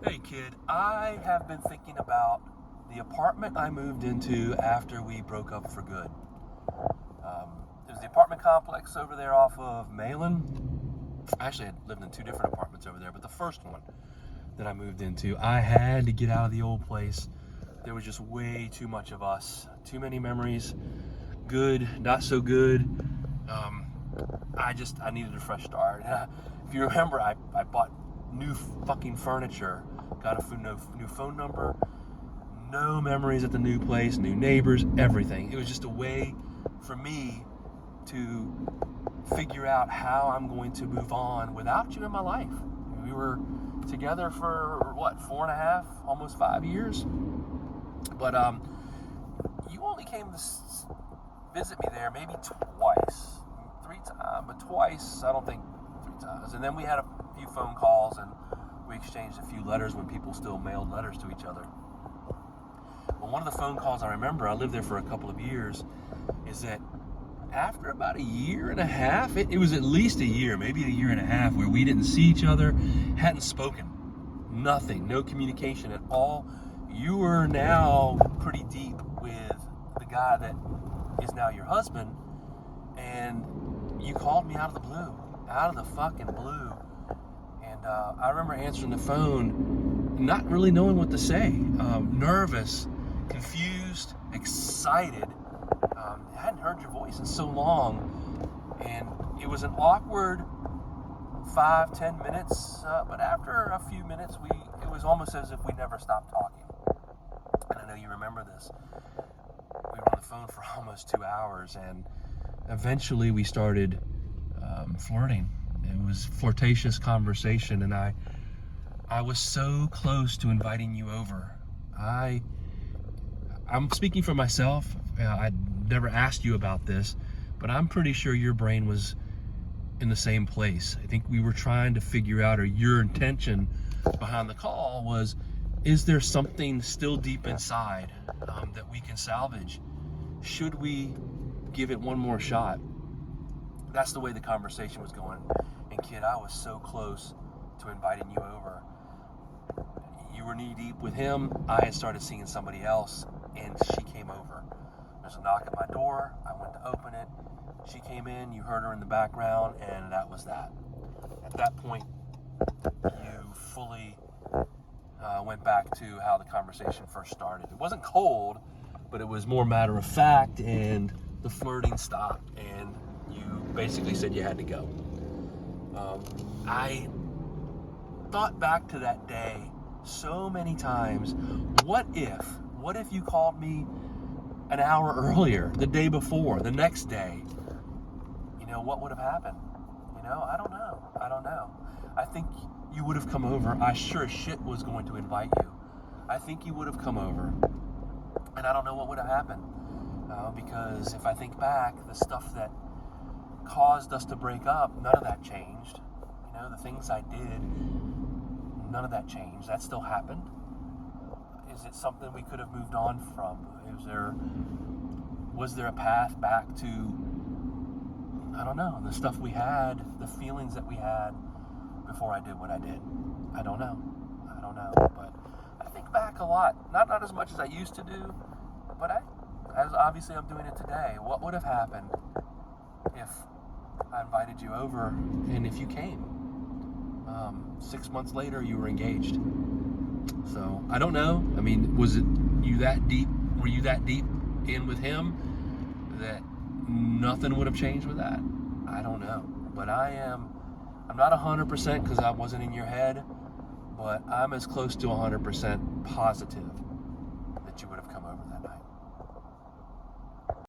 Hey kid, I have been thinking about the apartment I moved into after we broke up for good. It was the apartment complex over there off of Mayland. Actually, I lived in two different apartments over there, but the first one that I moved into, I had to get out of the old place. There was just way too much of us, too many memories, good, not so good. Um, I needed a fresh start. If you remember, I bought new fucking furniture, got a new phone number, no memories at the new place, new neighbors, everything. It was just a way for me to figure out how I'm going to move on without you in my life. We were together for what, 4.5, almost 5 years. But you only came to visit me there maybe twice, 3 times, but twice, I don't think 3 times. And then we had a few phone calls and we exchanged a few letters when people still mailed letters to each other. Well, one of the phone calls I remember, I lived there for a couple of years, is that after about 1.5 years, it was at least a year, maybe 1.5 years, where we didn't see each other, hadn't spoken, nothing, no communication at all. You were now pretty deep with the guy that is now your husband, and you called me out of the blue, out of the fucking blue. And I remember answering the phone, not really knowing what to say, nervous, confused, excited. I hadn't heard your voice in so long, and it was an awkward 5-10 minutes, but after a few minutes, it was almost as if we never stopped talking. And I know you remember this. We were on the phone for almost 2 hours, and eventually we started flirting. It was flirtatious conversation, and I was so close to inviting you over. I'm speaking for myself. I never asked you about this, but I'm pretty sure your brain was in the same place. I think we were trying to figure out, or your intention behind the call was, is there something still deep inside that we can salvage? Should we give it one more shot? That's the way the conversation was going. And kid, I was so close to inviting you over. You were knee deep with him. I had started seeing somebody else, and she came over. There's a knock at my door. I went to open it. She came in. You heard her in the background, and that was that. At that point, you fully went back to how the conversation first started. It wasn't cold, but it was more matter of fact, and the flirting stopped, and you basically said you had to go. I thought back to that day so many times. What if you called me an hour earlier, the day before, the next day? What would have happened? I don't know. I think you would have come over. I sure as shit was going to invite you. I think you would have come over, and I don't know what would have happened, because if I think back, the stuff that caused us to break up, none of that changed. The things I did, none of that changed. That still happened. Is it something we could have moved on from? Was there a path back to, I don't know, the stuff we had, the feelings that we had before I did what I did? I don't know. But I think back a lot. Not as much as I used to do, but as obviously I'm doing it today. What would have happened if I invited you over and if you came? 6 months later, you were engaged. So I don't know. I mean, was it you that deep? Were you that deep in with him that nothing would have changed with that? I don't know. But I'm not 100% because I wasn't in your head, but I'm as close to 100% positive that you would have come over that night.